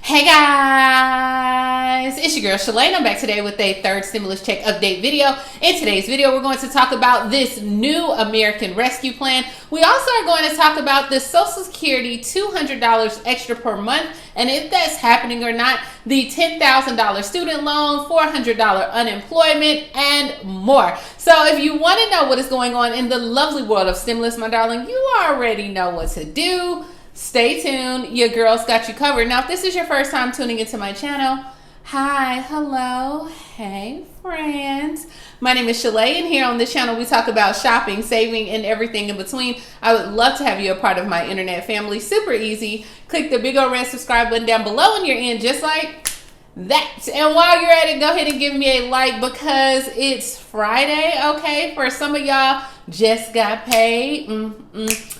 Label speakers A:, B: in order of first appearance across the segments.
A: Hey guys, it's your girl Shalae and I'm back today with a third stimulus check update video. In today's video, we're going to talk about this new American Rescue Plan. We also are going to talk about the Social Security $200 extra per month and if that's happening or not, the $10,000 student loan, $400 unemployment, and more. So if you want to know what is going on in the lovely world of stimulus, my darling, you already know what to do. Stay tuned. Your girl's got you covered. Now, if this is your first time tuning into my channel, hi, hello, hey, friends. My name is Shalae, and here on this channel, we talk about shopping, saving, and everything in between. I would love to have you a part of my internet family. Super easy. Click the big old red subscribe button down below when you're in, just like that. And while you're at it, go ahead and give me a like because it's Friday, okay? For some of y'all, just got paid.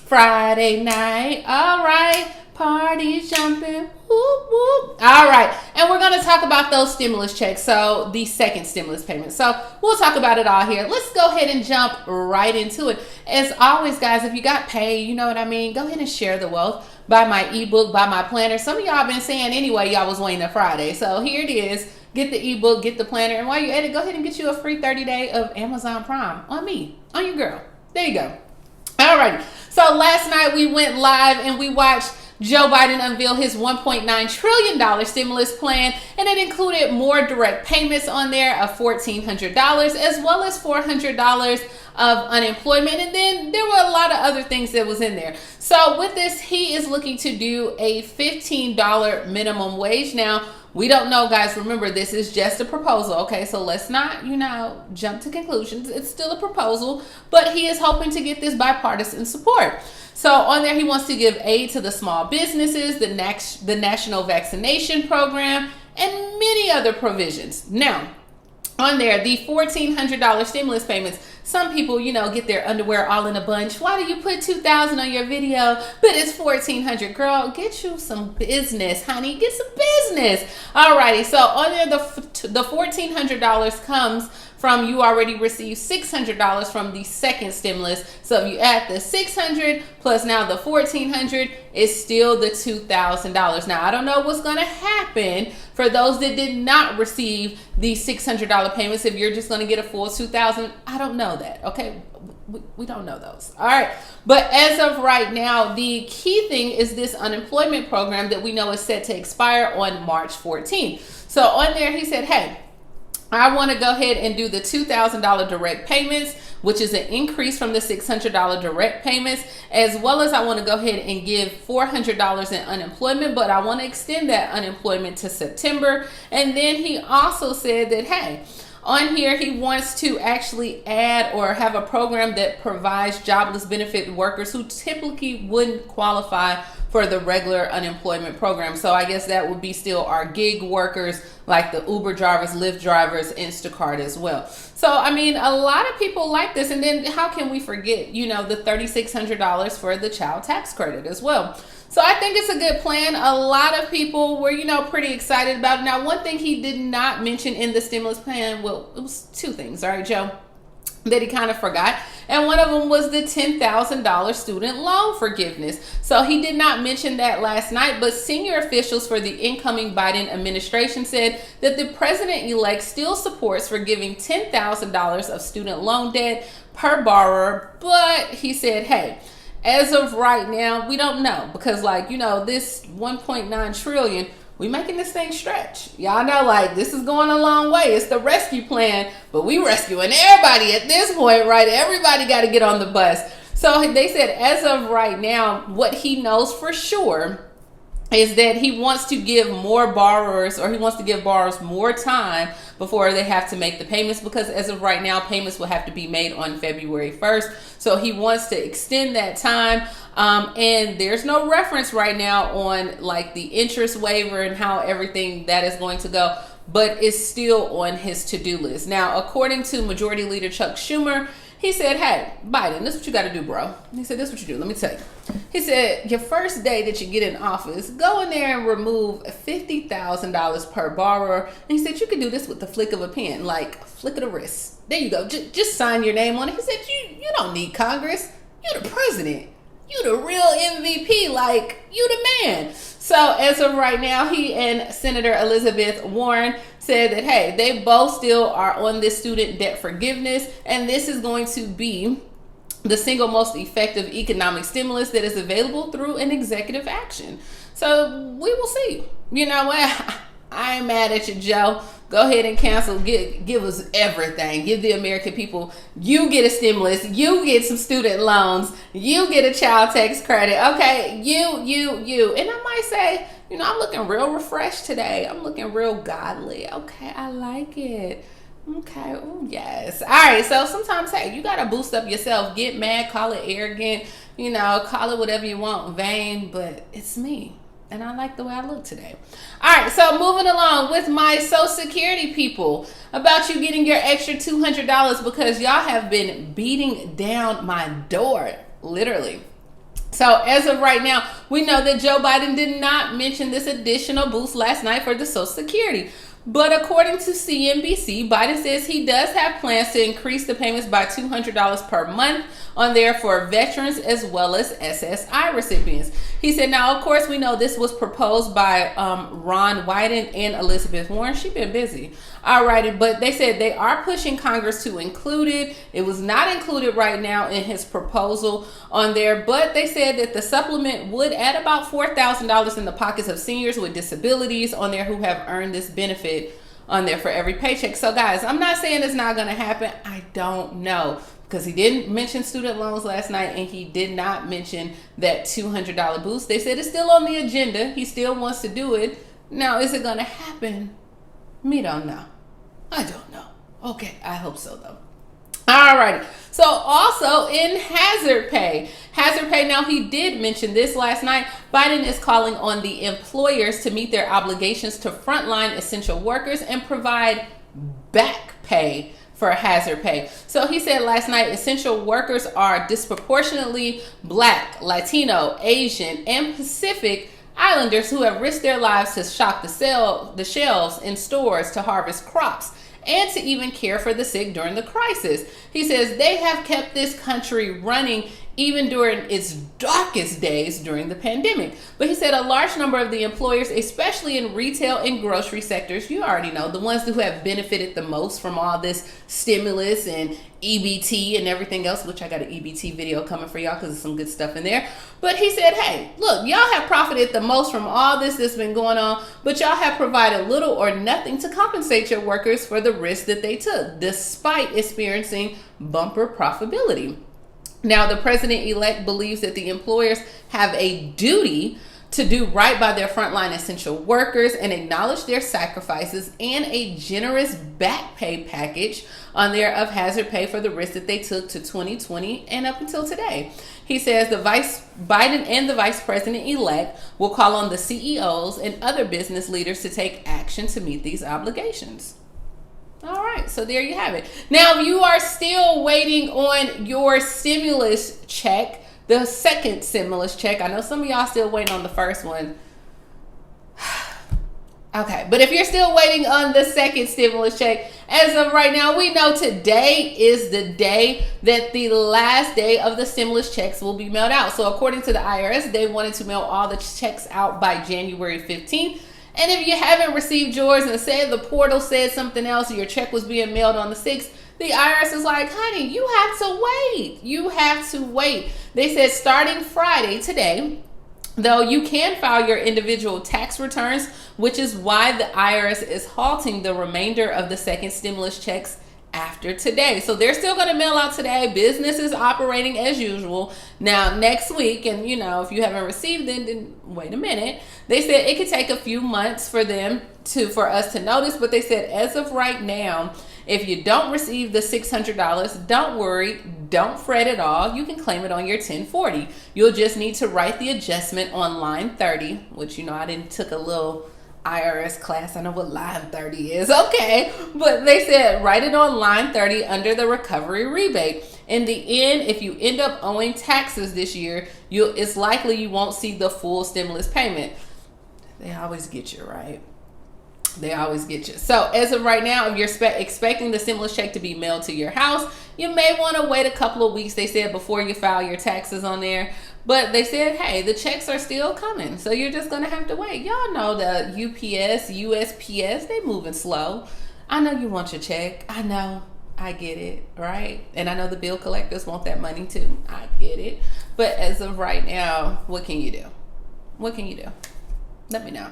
A: Friday night. All right. Party jumping. Whoop, whoop. All right. And we're going to talk about those stimulus checks. So the second stimulus payment. So we'll talk about it all here. Let's go ahead and jump right into it. As always, guys, if you got paid, you know what I mean? Go ahead and share the wealth. Buy my ebook, buy my planner. Some of y'all been saying anyway, y'all was waiting on Friday. So here it is. Get the ebook, get the planner. And while you're at it, go ahead and get you a free 30-day of Amazon Prime on me, on your girl. There you go. All right. So last night we went live and we watched Joe Biden unveil his $1.9 trillion stimulus plan, and it included more direct payments on there of $1,400 as well as $400 of unemployment, and then there were a lot of other things that was in there. So with this, he is looking to do a $15 minimum wage. Now, we don't know, guys. Remember, this is just a proposal, okay? So let's not, jump to conclusions. It's still a proposal, but he is hoping to get this bipartisan support. So on there, he wants to give aid to the small businesses, the national vaccination program, and many other provisions. Now, on there, the $1,400 stimulus payments, some people, get their underwear all in a bunch. Why do you put $2,000 on your video, but it's $1,400? Girl, get you some business, honey. Get some business. Alrighty, so on there, the $1,400 comes from you already received $600 from the second stimulus. So if you add the $600 plus now the $1,400, it's still the $2,000. Now, I don't know what's going to happen for those that did not receive the $600 payments. If you're just going to get a full $2,000, I don't know that. Okay, we don't know those. All right, but as of right now, the key thing is this unemployment program that we know is set to expire on March 14th. So on there, he said, hey, I want to go ahead and do the $2,000 direct payments, which is an increase from the $600 direct payments, as well as I want to go ahead and give $400 in unemployment, but I want to extend that unemployment to September. And then he also said that, hey, on here, he wants to actually add or have a program that provides jobless benefit workers who typically wouldn't qualify for the regular unemployment program. So I guess that would be still our gig workers, like the Uber drivers, Lyft drivers, Instacart as well. So, I mean, a lot of people like this. And then how can we forget, the $3,600 for the child tax credit as well. So I think it's a good plan. A lot of people were, pretty excited about it. Now, one thing he did not mention in the stimulus plan, well, it was two things, all right, Joe, that he kind of forgot. And one of them was the $10,000 student loan forgiveness. So he did not mention that last night, but senior officials for the incoming Biden administration said that the president-elect still supports forgiving $10,000 of student loan debt per borrower. But he said, hey, as of right now, we don't know because this $1.9 trillion, we making this thing stretch. Y'all know, this is going a long way. It's the rescue plan, but we rescuing everybody at this point, right? Everybody got to get on the bus. So they said as of right now, what he knows for sure is that he wants to give more borrowers, or he wants to give borrowers more time before they have to make the payments, because as of right now, payments will have to be made on February 1st. So he wants to extend that time. And there's no reference right now on the interest waiver and how everything that is going to go, but it's still on his to-do list. Now, according to Majority Leader Chuck Schumer, he said, hey, Biden, this is what you got to do, bro. He said, this is what you do. Let me tell you. He said, your first day that you get in office, go in there and remove $50,000 per borrower. And he said, you can do this with the flick of a pen, flick of the wrist. There you go. Just sign your name on it. He said, you don't need Congress. You're the president. you the real MVP. Like, you the man. So as of right now, he and Senator Elizabeth Warren said that, hey, they both still are on this student debt forgiveness, and this is going to be the single most effective economic stimulus that is available through an executive action. So we will see. You know what? I ain't mad at you, Joe. Go ahead and cancel. Give us everything. Give the American people. You get a stimulus. You get some student loans. You get a child tax credit. Okay, you. And I might say, you know, I'm looking real refreshed today. I'm looking real godly. Okay, I like it. Okay, oh yes. All right, so sometimes, hey, you gotta boost up yourself. Get mad, call it arrogant, you know, call it whatever you want, vain, but it's me. And I like the way I look today. All right, so moving along with my Social Security people, about you getting your extra $200 because y'all have been beating down my door, literally. So as of right now, we know that Joe Biden did not mention this additional boost last night for the Social Security. But according to CNBC, Biden says he does have plans to increase the payments by $200 per month on there for veterans as well as SSI recipients. He said, now, of course, we know this was proposed by Ron Wyden and Elizabeth Warren. She's been busy. All righty, but they said they are pushing Congress to include it. It was not included right now in his proposal on there, but they said that the supplement would add about $4,000 in the pockets of seniors with disabilities on there who have earned this benefit on there for every paycheck. So guys, I'm not saying it's not going to happen. I don't know, because he didn't mention student loans last night and he did not mention that $200 boost. They said it's still on the agenda. He still wants to do it. Now, is it going to happen? Me don't know. I don't know. Okay, I hope so though. Alrighty. So also in hazard pay, now he did mention this last night. Biden is calling on the employers to meet their obligations to frontline essential workers and provide back pay for hazard pay. So he said last night, essential workers are disproportionately Black, Latino, Asian, and Pacific Islanders who have risked their lives to stock the shelves in stores, to harvest crops, and to even care for the sick during the crisis. He says they have kept this country running even during its darkest days during the pandemic. But he said a large number of the employers, especially in retail and grocery sectors, you already know, the ones who have benefited the most from all this stimulus and EBT and everything else, which I got an EBT video coming for y'all because there's some good stuff in there. But he said, hey, look, y'all have profited the most from all this that's been going on, but y'all have provided little or nothing to compensate your workers for the risk that they took, despite experiencing bumper profitability. Now, the president-elect believes that the employers have a duty to do right by their frontline essential workers and acknowledge their sacrifices, and a generous back pay package on there of hazard pay for the risk that they took to 2020 and up until today. He says Biden and the vice president-elect will call on the CEOs and other business leaders to take action to meet these obligations. All right, so there you have it. Now, if you are still waiting on your stimulus check, the second stimulus check, I know some of y'all still waiting on the first one. Okay, but if you're still waiting on the second stimulus check, as of right now, we know today is the day that the last day of the stimulus checks will be mailed out. So according to the IRS, they wanted to mail all the checks out by January 15th. And if you haven't received yours and said the portal said something else, or your check was being mailed on the 6th, the IRS is like, honey, you have to wait. You have to wait. They said starting Friday, today, though, you can file your individual tax returns, which is why the IRS is halting the remainder of the second stimulus checks after today. So they're still going to mail out today. Business is operating as usual. Now, next week, and you know, if you haven't received it, then wait a minute. They said it could take a few months for us to notice, but they said as of right now, if you don't receive the $600, don't worry, don't fret at all. You can claim it on your 1040. You'll just need to write the adjustment on line 30, which, you know, I didn't took a little IRS class. I know what line 30 is. Okay. But they said write it on line 30 under the recovery rebate. In the end, if you end up owing taxes this year, it's likely you won't see the full stimulus payment. They always get you, right? They always get you. So as of right now, if you're expecting the stimulus check to be mailed to your house, you may want to wait a couple of weeks, they said, before you file your taxes on there. But they said, hey, the checks are still coming. So you're just going to have to wait. Y'all know the UPS, USPS, they moving slow. I know you want your check. I know. I get it, right? And I know the bill collectors want that money too. I get it. But as of right now, what can you do? What can you do? Let me know.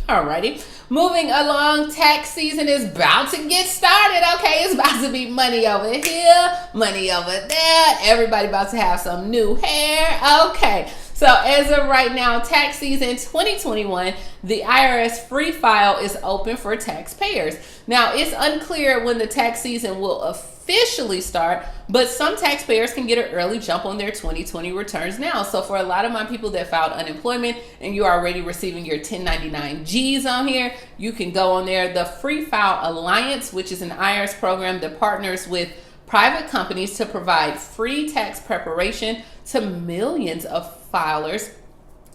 A: Alrighty, moving along, tax season is about to get started. Okay, it's about to be money over here, money over there. Everybody about to have some new hair. Okay, so as of right now, tax season 2021, the IRS free file is open for taxpayers. Now, it's unclear when the tax season will officially start, but some taxpayers can get an early jump on their 2020 returns now. So for a lot of my people that filed unemployment and you're already receiving your 1099-Gs on here, you can go on there. The Free File Alliance, which is an IRS program that partners with private companies to provide free tax preparation to millions of filers.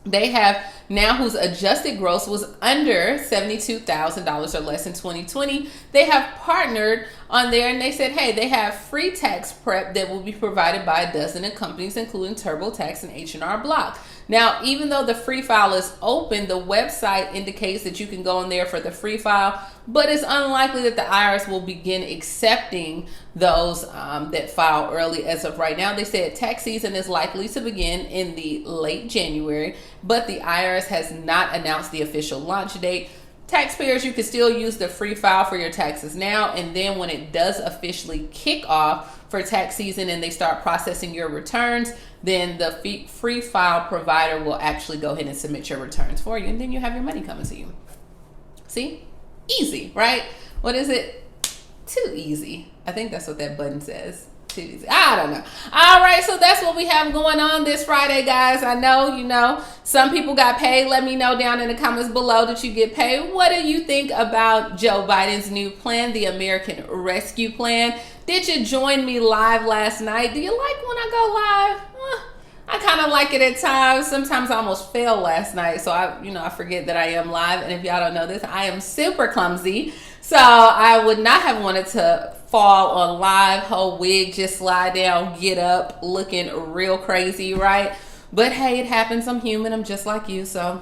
A: They have now whose adjusted gross was under $72,000 or less in 2020. They have partnered on there and they said, hey, they have free tax prep that will be provided by a dozen of companies, including TurboTax and H&R Block. Now, even though the free file is open, the website indicates that you can go in there for the free file, but it's unlikely that the IRS will begin accepting those that file early as of right now. They said tax season is likely to begin in the late January, but the IRS has not announced the official launch date. Taxpayers, you can still use the free file for your taxes now, and then when it does officially kick off for tax season and they start processing your returns, then the free file provider will actually go ahead and submit your returns for you, and then you have your money coming to you. See? Easy, right? What is it? Too easy. I think that's what that button says. Too easy. I don't know. All right, so that's what we have going on this Friday, guys. I know, you know, some people got paid. Let me know down in the comments below that you get paid. What do you think about Joe Biden's new plan, the American Rescue Plan? Did you join me live last night? Do you like when I go live? I kind of like it at times. Sometimes I almost failed last night, so I forget that I am live. And if y'all don't know this, I am super clumsy, so I would not have wanted to fall on live. Whole wig just slide down, get up, looking real crazy, right? But hey, it happens. I'm human. I'm just like you, so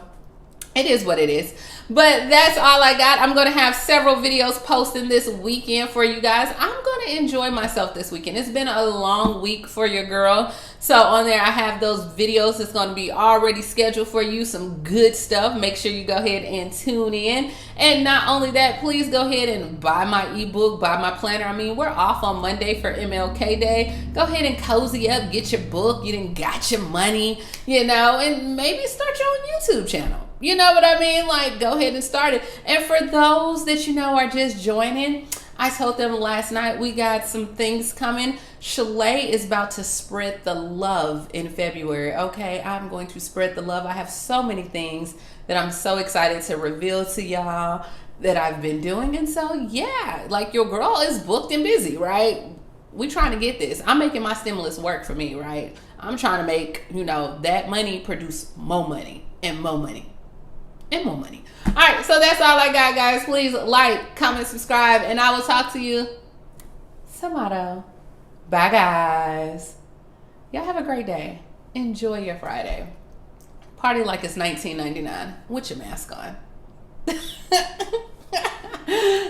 A: it is what it is. But that's all I got. I'm going to have several videos posting this weekend for you guys. I'm going to enjoy myself this weekend. It's been a long week for your girl. So on there, I have those videos that's going to be already scheduled for you. Some good stuff. Make sure you go ahead and tune in. And not only that, please go ahead and buy my ebook, buy my planner. I mean, we're off on Monday for MLK Day. Go ahead and cozy up, get your book. You done got your money, you know, and maybe start your own YouTube channel. You know what I mean? Like, go ahead and start it. And for those that, you know, are just joining, I told them last night we got some things coming. Shalae is about to spread the love in February. Okay, I'm going to spread the love. I have so many things that I'm so excited to reveal to y'all that I've been doing. And so, yeah, like your girl is booked and busy, right? We trying to get this. I'm making my stimulus work for me, right? I'm trying to make, you know, that money produce more money and more money. And more money. All right, so that's all I got, guys. Please like, comment, subscribe, and I will talk to you tomorrow. Bye, guys. Y'all have a great day. Enjoy your Friday. Party like it's 1999 with your mask on.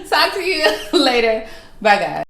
A: Talk to you later. Bye, guys.